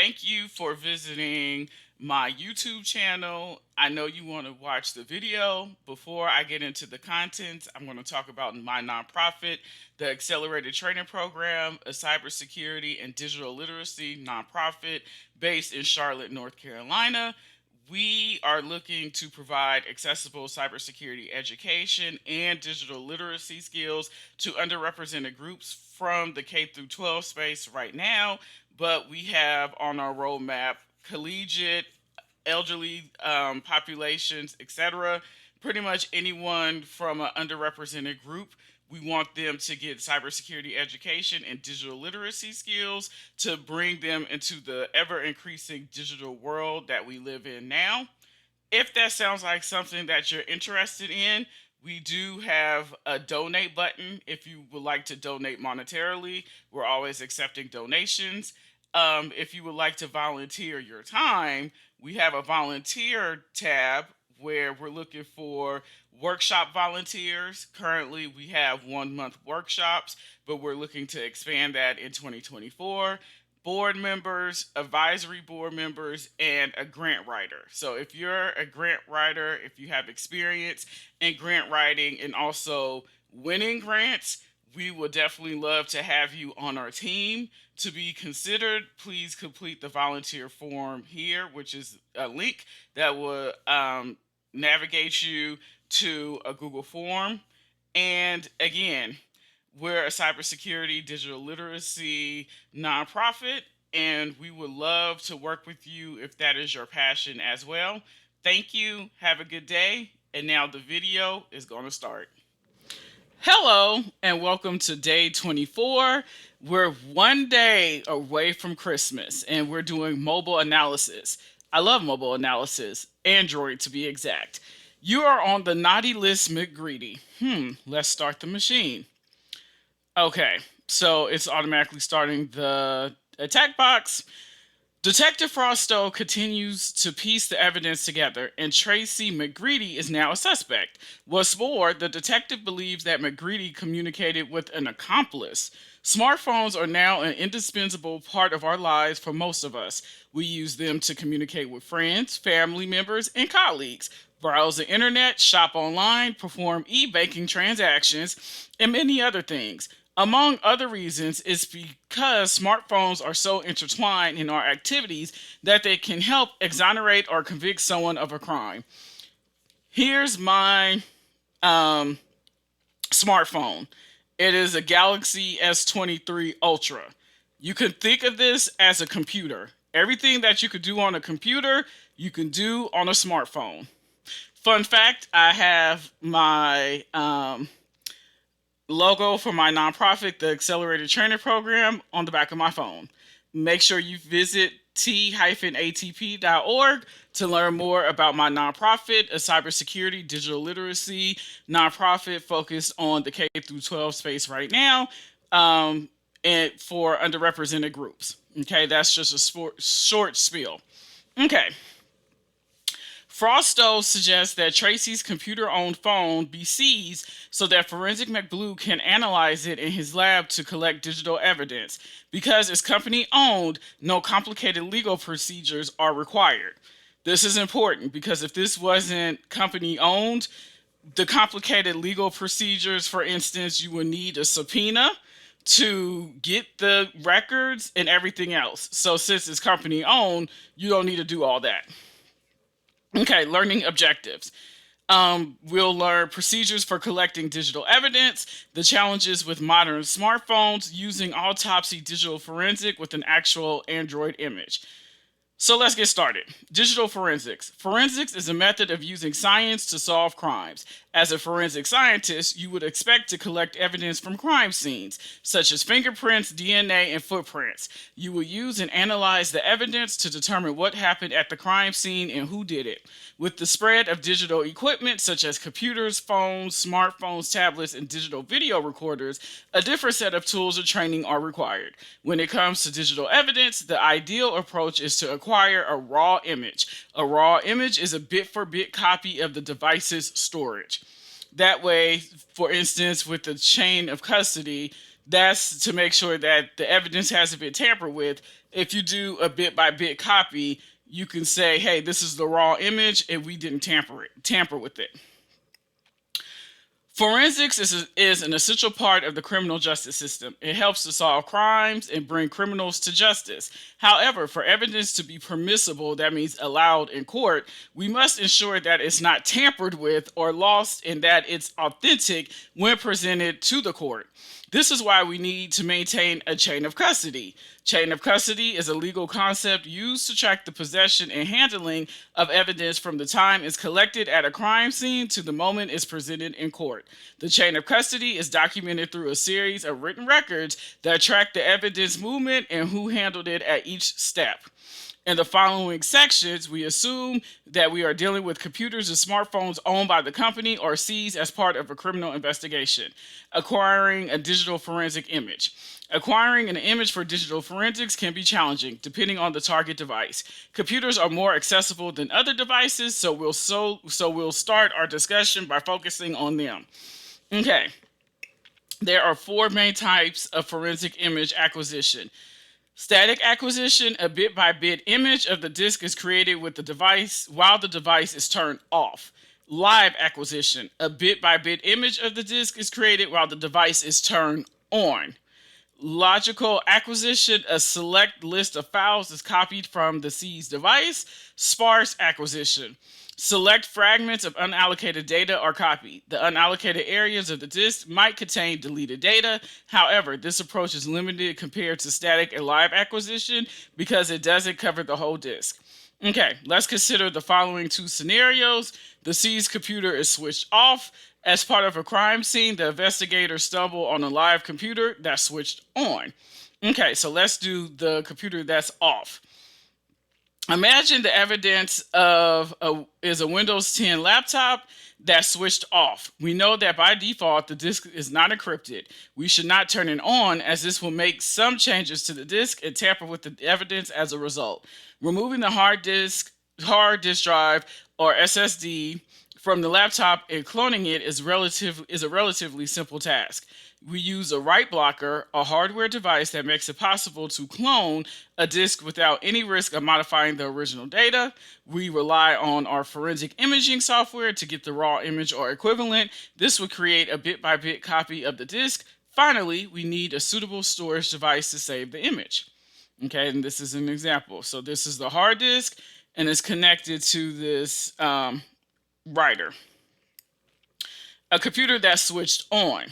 thank you for visiting my YouTube channel. I know you want to watch the video. Before I get into the content, I'm going to talk about my nonprofit, the Accelerated Training Program, a cybersecurity and digital literacy nonprofit based in Charlotte, North Carolina. We are looking to provide accessible cybersecurity education and digital literacy skills to underrepresented groups from the K through 12 space right now, but we have on our roadmap collegiate, elderly populations, etc. Pretty much anyone from an underrepresented group. We want them to get cybersecurity education and digital literacy skills to bring them into the ever increasing digital world that we live in now. If that sounds like something that you're interested in, we do have a donate button if you would like to donate monetarily. We're always accepting donations. If you would like to volunteer your time, we have a volunteer tab where we're looking for workshop volunteers. Currently, we have 1 month workshops, but we're looking to expand that in 2024. Board members, advisory board members, and a grant writer. So if you're a grant writer, if you have experience in grant writing and also winning grants, we would definitely love to have you on our team. To be considered, please complete the volunteer form here, which is a link that will navigate you to a Google form. And again, we're a cybersecurity, digital literacy nonprofit, and we would love to work with you if that is your passion as well. Thank you. Have a good day. And now the video is going to start. Hello, and welcome to day 24. We're 1 day away from Christmas, and we're doing mobile analysis. I love mobile analysis, Android to be exact. You are on the naughty list, McGreedy. Let's start the machine. Okay, so it's automatically starting the attack box. Detective Frosto continues to piece the evidence together, and Tracy McGreedy is now a suspect. What's more, the detective believes that McGreedy communicated with an accomplice. Smartphones are now an indispensable part of our lives for most of us. We use them to communicate with friends, family members, and colleagues, browse the internet, shop online, perform e-banking transactions, and many other things. Among other reasons, it's because smartphones are so intertwined in our activities that they can help exonerate or convict someone of a crime. Here's my smartphone. It is a Galaxy S23 Ultra. You can think of this as a computer. Everything that you could do on a computer, you can do on a smartphone. Fun fact, I have my logo for my nonprofit, the Accelerated Training Program, on the back of my phone. Make sure you visit t-atp.org to learn more about my nonprofit, a cybersecurity, digital literacy nonprofit focused on the K through 12 space right now, and for underrepresented groups. Okay, that's just a short spiel. Okay. Frosto suggests that Tracy's computer-owned phone be seized so that Forensic McBlue can analyze it in his lab to collect digital evidence. Because it's company-owned, no complicated legal procedures are required. This is important because if this wasn't company-owned, the complicated legal procedures, for instance, you would need a subpoena to get the records and everything else. So since it's company-owned, you don't need to do all that. Okay, learning objectives. We'll learn procedures for collecting digital evidence, the challenges with modern smartphones, using autopsy digital forensic with an actual Android image. So let's get started. Digital forensics. Forensics is a method of using science to solve crimes. As a forensic scientist, you would expect to collect evidence from crime scenes, such as fingerprints, DNA, and footprints. You will use and analyze the evidence to determine what happened at the crime scene and who did it. With the spread of digital equipment, such as computers, phones, smartphones, tablets, and digital video recorders, a different set of tools or training are required. When it comes to digital evidence, the ideal approach is to acquire a raw image. A raw image is a bit-for-bit copy of the device's storage. That way, for instance, with the chain of custody, That's to make sure that the evidence hasn't been tampered with. If you do a bit by bit copy, you can say, hey, this is the raw image and we didn't tamper with it. Forensics is an essential part of the criminal justice system. It helps to solve crimes and bring criminals to justice. However, for evidence to be permissible, that means allowed in court, we must ensure that it's not tampered with or lost and that it's authentic when presented to the court. This is why we need to maintain a chain of custody. Chain of custody is a legal concept used to track the possession and handling of evidence from the time it's collected at a crime scene to the moment it's presented in court. The chain of custody is documented through a series of written records that track the evidence movement and who handled it at each step. In the following sections, we assume that we are dealing with computers and smartphones owned by the company or seized as part of a criminal investigation. Acquiring a digital forensic image. Acquiring an image for digital forensics can be challenging, depending on the target device. Computers are more accessible than other devices, so we'll start our discussion by focusing on them. Okay. There are 4 main types of forensic image acquisition. Static acquisition, a bit-by-bit image of the disk is created with the device while the device is turned off. Live acquisition, a bit-by-bit image of the disk is created while the device is turned on. Logical acquisition, a select list of files is copied from the seized device. Sparse acquisition. Select fragments of unallocated data are copied. The unallocated areas of the disk might contain deleted data. However, this approach is limited compared to static and live acquisition because it doesn't cover the whole disk. Okay, let's consider the following 2 scenarios. The seized computer is switched off. As part of a crime scene, the investigators stumble on a live computer that's switched on. Okay, so let's do the computer that's off. Imagine the evidence is a Windows 10 laptop that's switched off. We know that by default, the disk is not encrypted. We should not turn it on as this will make some changes to the disk and tamper with the evidence as a result. Removing the hard disk drive, or SSD from the laptop and cloning it is a relatively simple task. We use a write blocker, a hardware device that makes it possible to clone a disk without any risk of modifying the original data. We rely on our forensic imaging software to get the raw image or equivalent. This would create a bit-by-bit copy of the disk. Finally, we need a suitable storage device to save the image. Okay, and this is an example. So this is the hard disk, and it's connected to this writer. A computer that's switched on.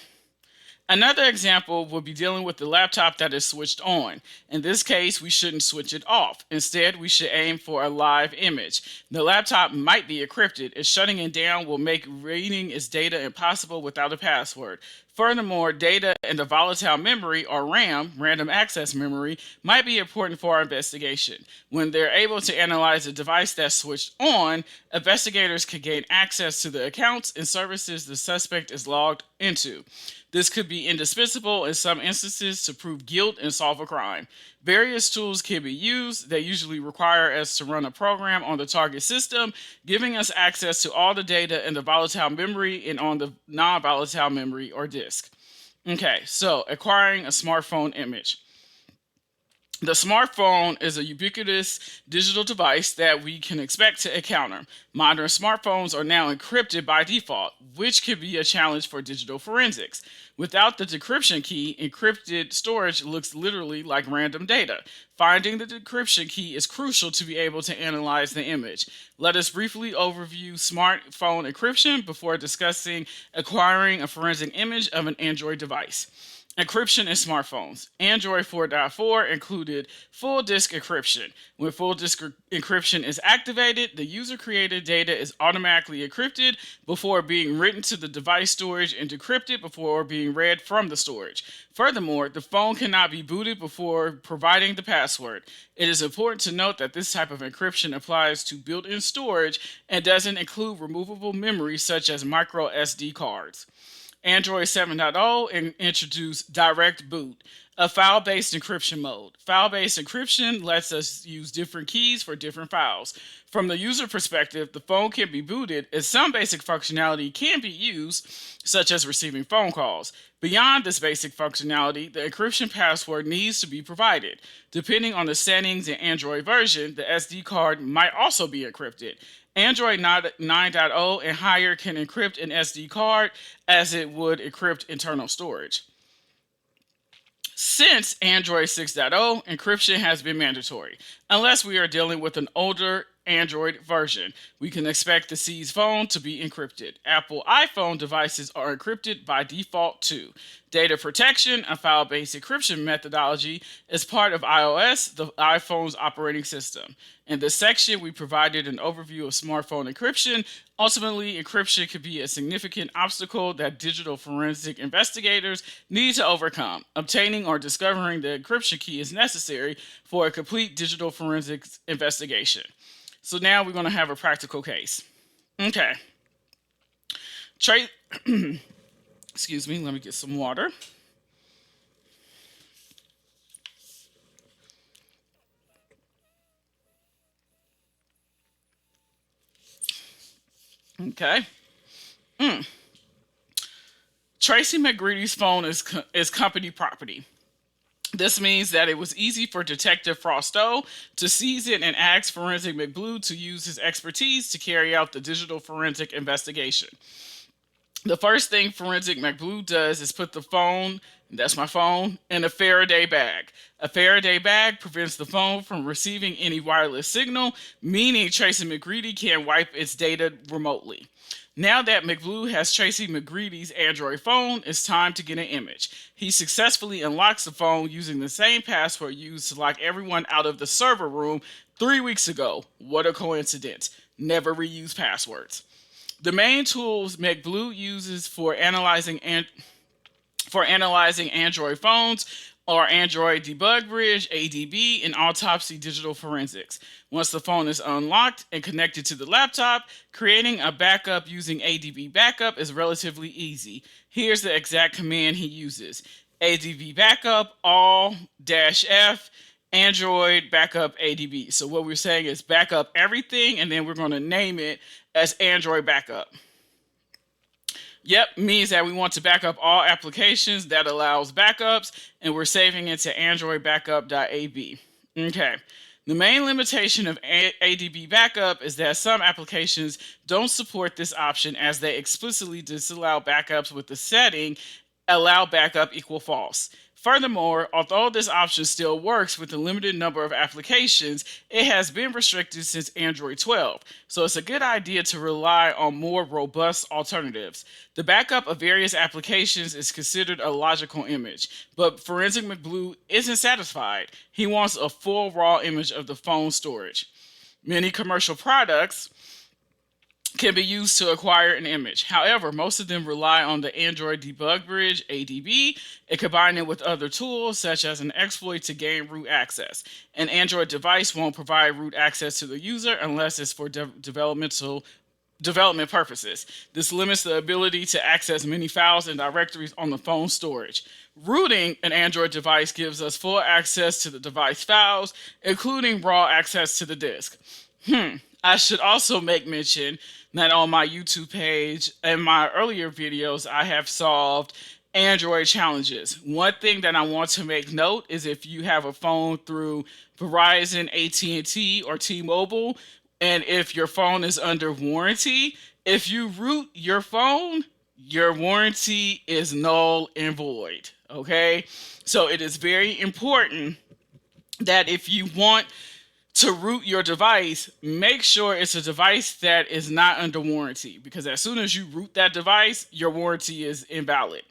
Another example would be dealing with the laptop that is switched on. In this case, we shouldn't switch it off. Instead, we should aim for a live image. The laptop might be encrypted, and shutting it down will make reading its data impossible without a password. Furthermore, data in the volatile memory, or RAM, random access memory, might be important for our investigation. When they're able to analyze a device that's switched on, investigators can gain access to the accounts and services the suspect is logged into. This could be indispensable in some instances to prove guilt and solve a crime. Various tools can be used. They usually require us to run a program on the target system, giving us access to all the data in the volatile memory and on the non-volatile memory or disk. Okay, so acquiring a smartphone image. The smartphone is a ubiquitous digital device that we can expect to encounter. Modern smartphones are now encrypted by default, which could be a challenge for digital forensics. Without the decryption key, encrypted storage looks literally like random data. Finding the decryption key is crucial to be able to analyze the image. Let us briefly overview smartphone encryption before discussing acquiring a forensic image of an Android device. Encryption in smartphones. Android 4.4 included full disk encryption. When full disk encryption is activated, the user-created data is automatically encrypted before being written to the device storage and decrypted before being read from the storage. Furthermore, the phone cannot be booted before providing the password. It is important to note that this type of encryption applies to built-in storage and doesn't include removable memory such as micro SD cards. Android 7.0 introduced direct boot. A file-based encryption mode. File-based encryption lets us use different keys for different files. From the user perspective, the phone can be booted and some basic functionality can be used, such as receiving phone calls. Beyond this basic functionality, the encryption password needs to be provided. Depending on the settings in Android version, the SD card might also be encrypted. Android 9.0 and higher can encrypt an SD card as it would encrypt internal storage. Since Android 6.0, encryption has been mandatory. Unless we are dealing with an older Android version, we can expect the C's phone to be encrypted. Apple iPhone devices are encrypted by default too. Data protection, a file-based encryption methodology, is part of iOS, the iPhone's operating system. In this section, we provided an overview of smartphone encryption. Ultimately, encryption could be a significant obstacle that digital forensic investigators need to overcome. Obtaining or discovering the encryption key is necessary for a complete digital forensics investigation. So now we're going to have a practical case. Okay. Excuse me, let me get some water. Okay. Tracy McGreedy's phone is company property. This means that it was easy for Detective Frostow to seize it and ask Forensic McBlue to use his expertise to carry out the digital forensic investigation. The first thing Forensic McBlue does is put the phone, that's my phone, in a Faraday bag. A Faraday bag prevents the phone from receiving any wireless signal, meaning Tracy McGreedy can wipe its data remotely. Now that McBlue has Tracy McGreedy's Android phone, it's time to get an image. He successfully unlocks the phone using the same password used to lock everyone out of the server room 3 weeks ago. What a coincidence. Never reuse passwords. The main tools McBlue uses for analyzing Android phones are Android Debug Bridge, ADB, and Autopsy Digital Forensics. Once the phone is unlocked and connected to the laptop, creating a backup using ADB Backup is relatively easy. Here's the exact command he uses. ADB Backup all-f Android Backup ADB. So what we're saying is backup everything, and then we're going to name it as Android Backup. Yep, means that we want to back up all applications that allows backups, and we're saving it to Android Backup.ab. Okay. The main limitation of ADB Backup is that some applications don't support this option as they explicitly disallow backups with the setting allow backup equal false. Furthermore, although this option still works with a limited number of applications, it has been restricted since Android 12, so it's a good idea to rely on more robust alternatives. The backup of various applications is considered a logical image, but Forensic McBlue isn't satisfied. He wants a full raw image of the phone storage. Many commercial products can be used to acquire an image. However, most of them rely on the Android Debug Bridge, ADB, and combine it with other tools such as an exploit to gain root access. An Android device won't provide root access to the user unless it's for development purposes. This limits the ability to access many files and directories on the phone storage. Rooting an Android device gives us full access to the device files, including raw access to the disk. I should also make mention that on my YouTube page and my earlier videos, I have solved Android challenges. One thing that I want to make note is if you have a phone through Verizon, AT&T, or T-Mobile, and if your phone is under warranty, if you root your phone, your warranty is null and void. Okay? So it is very important that if you want to root your device, make sure it's a device that is not under warranty, because as soon as you root that device, your warranty is invalid.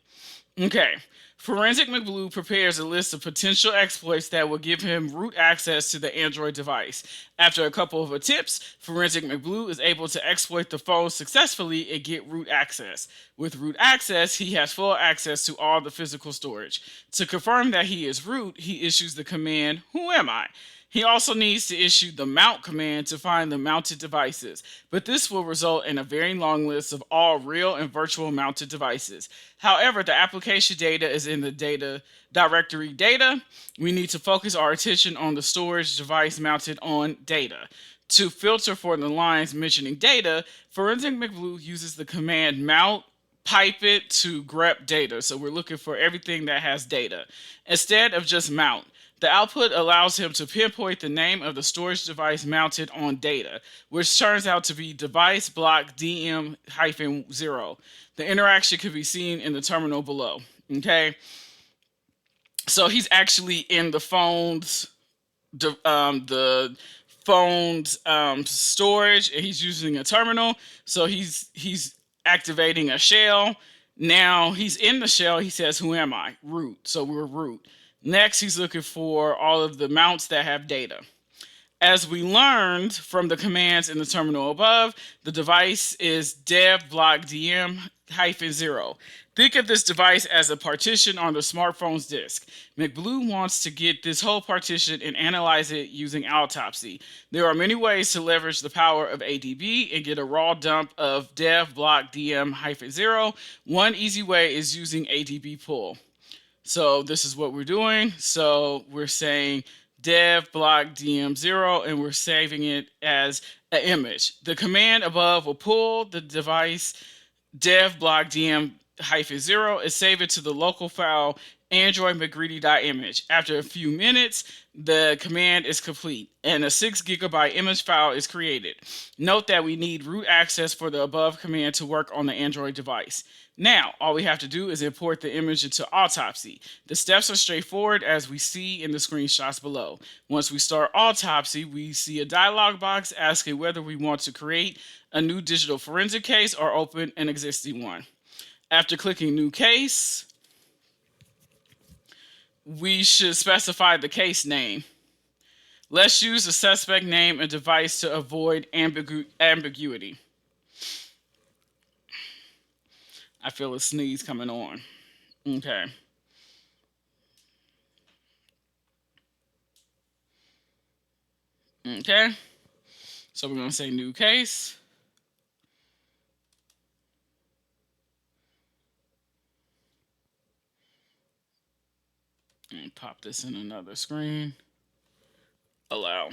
Okay. Forensic McBlue prepares a list of potential exploits that will give him root access to the Android device. After a couple of attempts, Forensic McBlue is able to exploit the phone successfully and get root access. With root access, he has full access to all the physical storage. To confirm that he is root, he issues the command, "Who am I?" He also needs to issue the mount command to find the mounted devices, but this will result in a very long list of all real and virtual mounted devices. However, the application data is in the data directory data. We need to focus our attention on the storage device mounted on data. To filter for the lines mentioning data, Forensic McBlue uses the command mount pipe it to grep data. So we're looking for everything that has data instead of just mount. The output allows him to pinpoint the name of the storage device mounted on data, which turns out to be device block DM-0. The interaction can be seen in the terminal below. Okay, so he's actually in the phone's storage, and he's using a terminal. So he's activating a shell. Now he's in the shell. He says, "Who am I?" Root. So we're root. Next, he's looking for all of the mounts that have data. As we learned from the commands in the terminal above, the device is dev block DM-0. Think of this device as a partition on the smartphone's disk. McBlue wants to get this whole partition and analyze it using autopsy. There are many ways to leverage the power of ADB and get a raw dump of dev block DM-0. One easy way is using ADB pull. So this is what we're doing. So we're saying dev block DM0, and we're saving it as an image. The command above will pull the device dev block DM-0 and save it to the local file Android McGreedy.image. After a few minutes, the command is complete and a 6 gigabyte image file is created. Note that we need root access for the above command to work on the Android device. Now, all we have to do is import the image into Autopsy. The steps are straightforward as we see in the screenshots below. Once we start Autopsy, we see a dialog box asking whether we want to create a new digital forensic case or open an existing one. After clicking New Case, we should specify the case name. Let's use the suspect name and device to avoid ambiguity. I feel a sneeze coming on. Okay. Okay. So we're going to say new case. And pop this in another screen. Allow.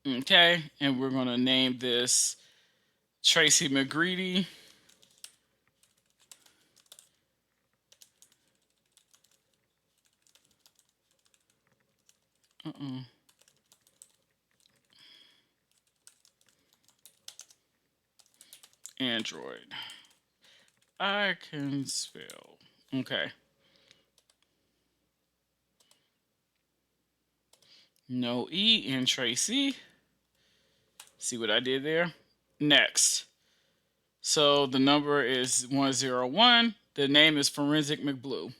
Okay, and we're going to name this Tracy McGreedy. Android. I can spell. Okay. No E in Tracy. See what I did there? Next. So the number is 101. The name is Forensic McBlue.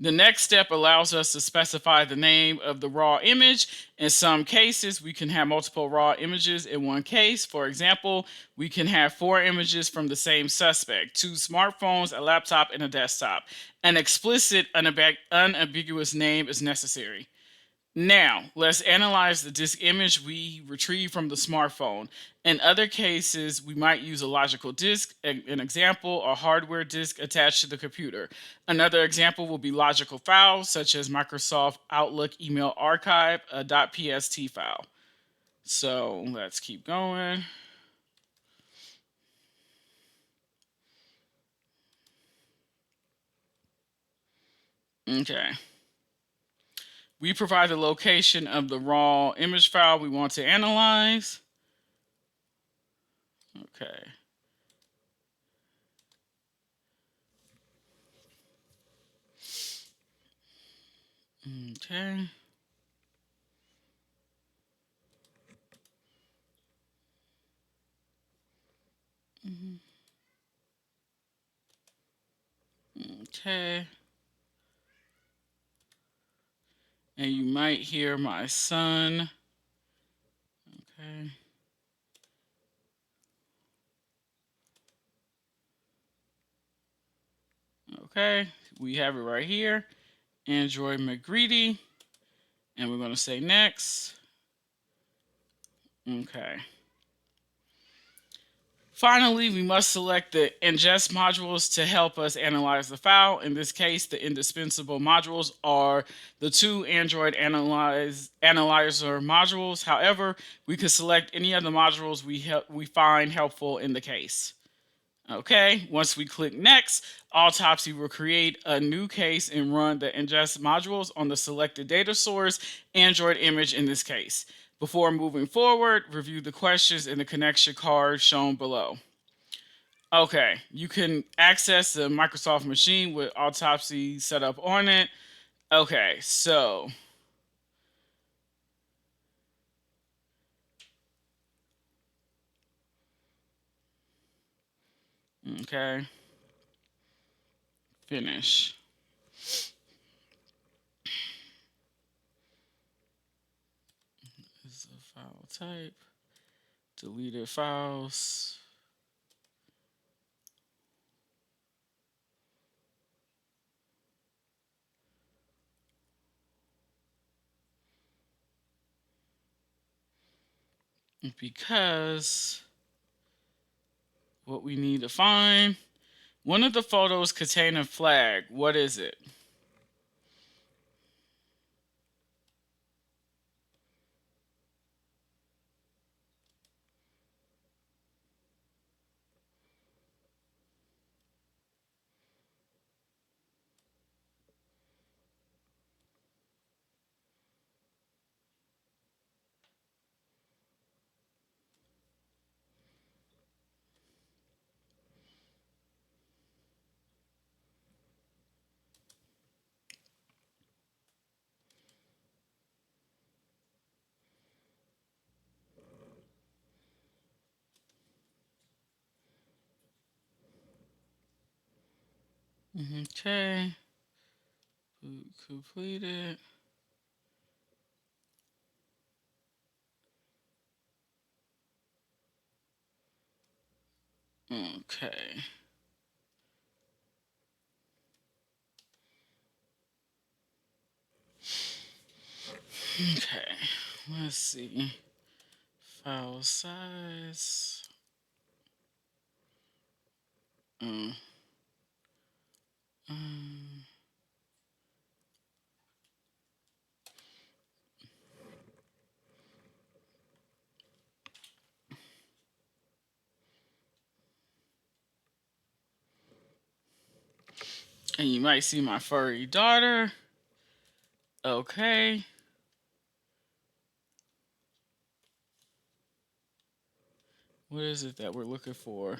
The next step allows us to specify the name of the raw image. In some cases, we can have multiple raw images in one case. For example, we can have 4 images from the same suspect, 2 smartphones, a laptop, and a desktop. An explicit, unambiguous name is necessary. Now, let's analyze the disk image we retrieved from the smartphone. In other cases, we might use a logical disk, an example, a hardware disk attached to the computer. Another example will be logical files, such as Microsoft Outlook email archive, a .pst file. So let's keep going. Okay. We provide the location of the raw image file we want to analyze. Okay. Okay. Okay. And you might hear my son. Okay. Okay, we have it right here. Android McGreedy. And we're going to say next. Okay. Finally, we must select the ingest modules to help us analyze the file. In this case, the indispensable modules are the two Android analyzer modules. However, we could select any of the modules we find helpful in the case. Okay, once we click next, Autopsy will create a new case and run the ingest modules on the selected data source, Android image in this case. Before moving forward, review the questions in the connection card shown below. Okay, you can access the Microsoft machine with Autopsy set up on it. Okay, so okay, finish. This is a file type. Deleted files. Because what we need to find, one of the photos contain a flag. What is it? Okay. Completed. Okay. Okay. Let's see. File size. Um, um, and you might see my furry daughter. Okay. What is it that we're looking for?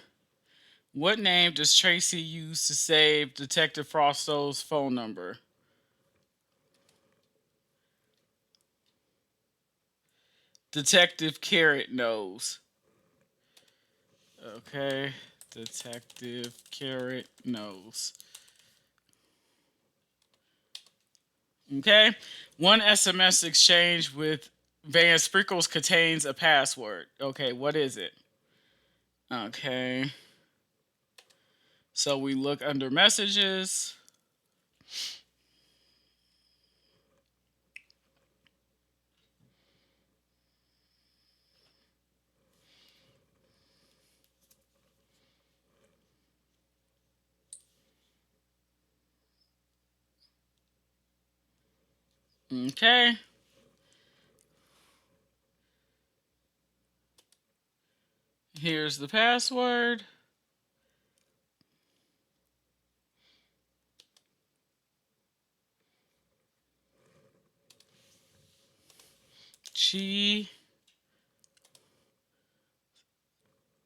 What name does Tracy use to save Detective Frostow's phone number? Detective Carrot knows. Okay. Detective Carrot knows. Okay. One SMS exchange with Van Sprinkles contains a password. Okay, what is it? Okay. So we look under messages. Okay. Here's the password. G,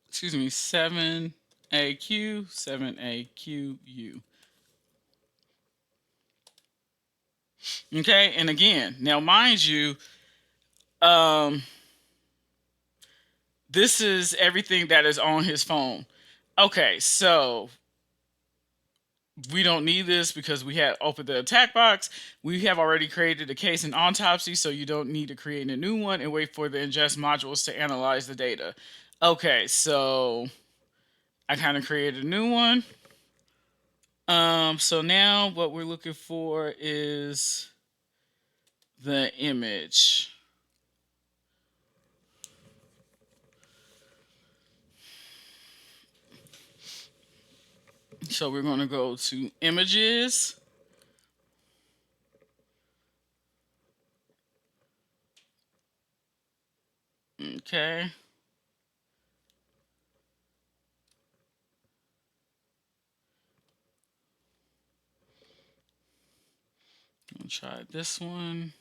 excuse me, 7AQ, 7AQU. Okay, and again, now mind you, um, this is everything that is on his phone. Okay, so we don't need this because we had opened the attack box. We have already created a case in Autopsy, so you don't need to create a new one and wait for the ingest modules to analyze the data. Okay, so I kind of created a new one. So now what we're looking for is the image. So we're going to go to images. Okay. I'll try this one.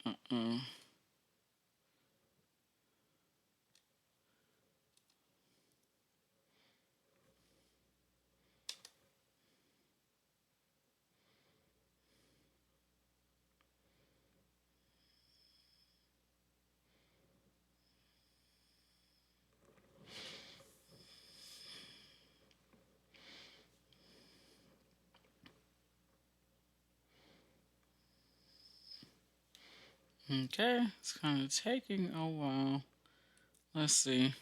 Uh-uh. Okay, it's kind of taking a while. Let's see.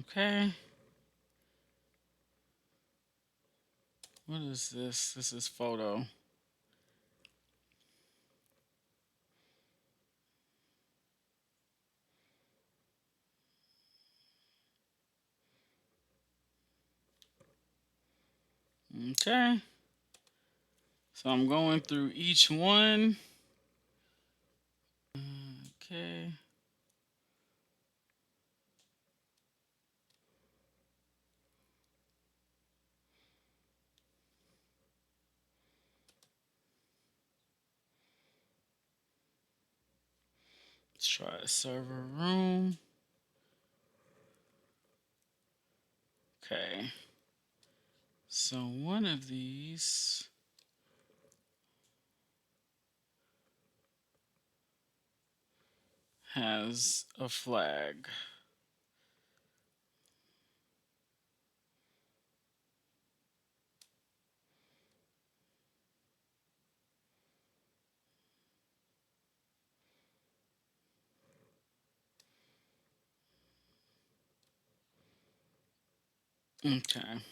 Okay. What is this? This is photo. Okay. So I'm going through each one. Okay. Let's try a server room. Okay. So one of these has a flag. Okay.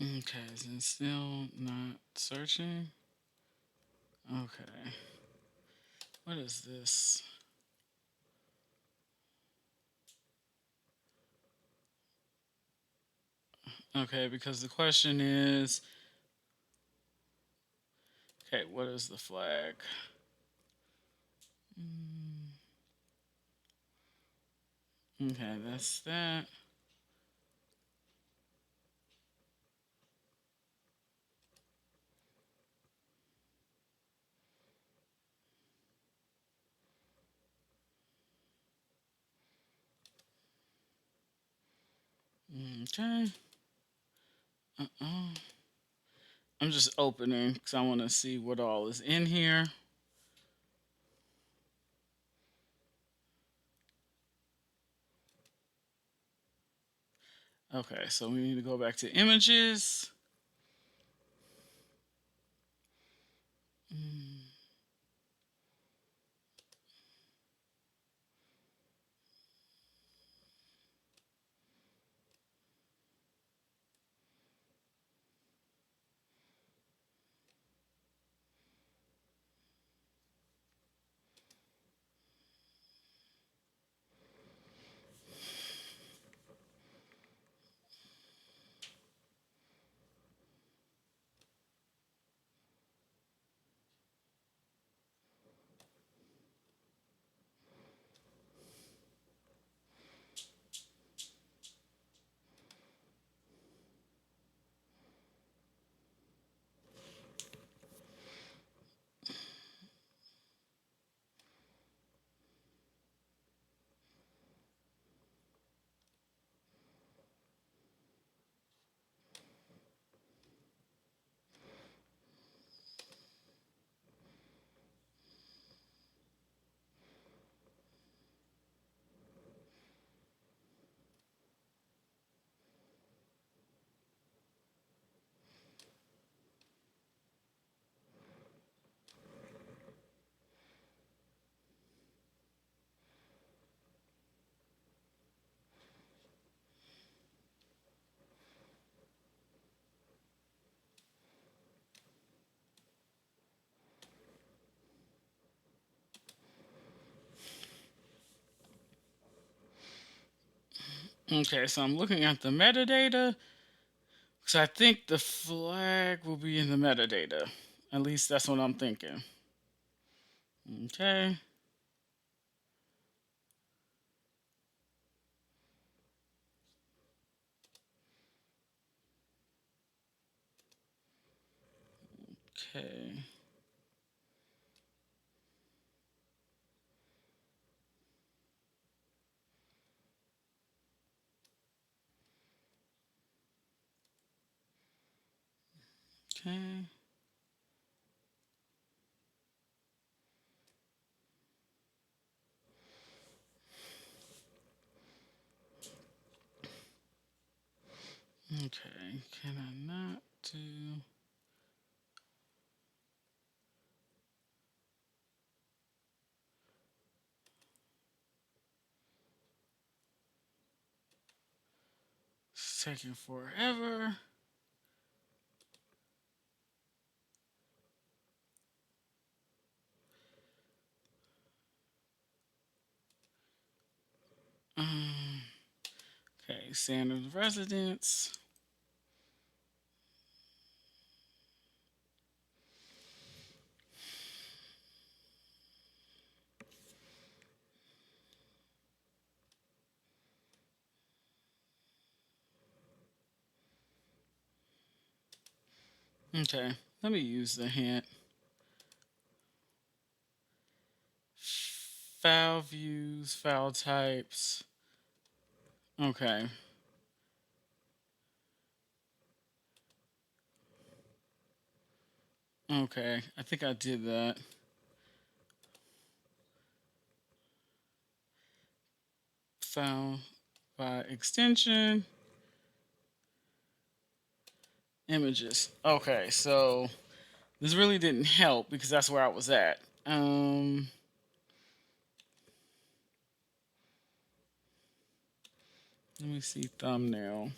Okay, is it still not searching? Okay. What is this? Okay, because the question is, okay, what is the flag? Okay, that's that. Okay. Uh-uh. I'm just opening because I want to see what all is in here. Okay, so we need to go back to images. Okay, so I'm looking at the metadata. So I think the flag will be in the metadata. At least that's what I'm thinking. Okay. Okay. Okay. Okay. Can I not do? It's taking forever. Um, okay. Standard residence. Okay. Let me use the hint. File views, file types. Okay. Okay. I think I did that. File by extension. Images. Okay, so this really didn't help because that's where I was at. Let me see thumbnail.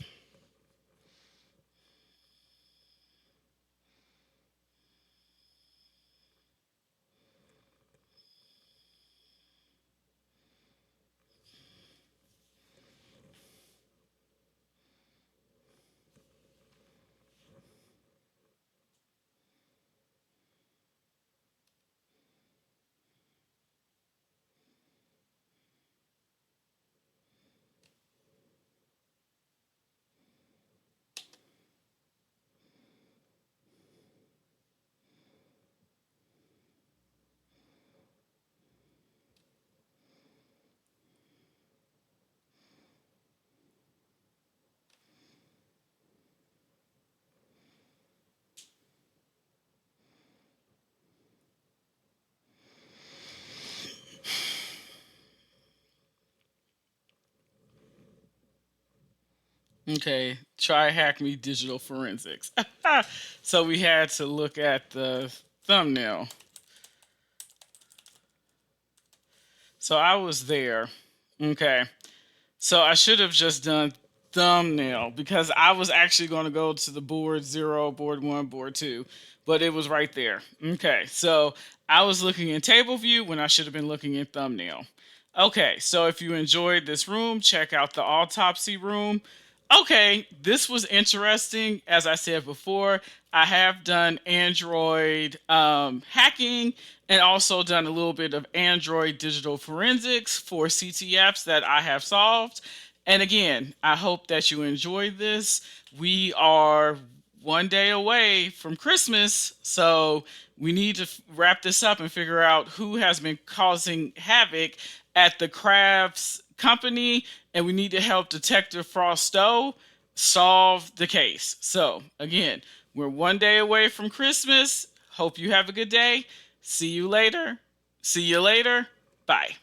Okay, try hack me digital forensics. So we had to look at the thumbnail. So I was there. Okay. So I should have just done thumbnail because I was actually going to go to the board 0, board 1, board 2, but it was right there. Okay. So I was looking in table view when I should have been looking in thumbnail. Okay. So if you enjoyed this room, check out the autopsy room. Okay, this was interesting. As I said before, I have done Android hacking and also done a little bit of Android digital forensics for CTFs that I have solved. And again, I hope that you enjoyed this. We are one day away from Christmas, so we need to wrap this up and figure out who has been causing havoc at the crafts company, and we need to help Detective Frosto solve the case. So, again, we're one day away from Christmas. Hope you have a good day. See you later. See you later. Bye.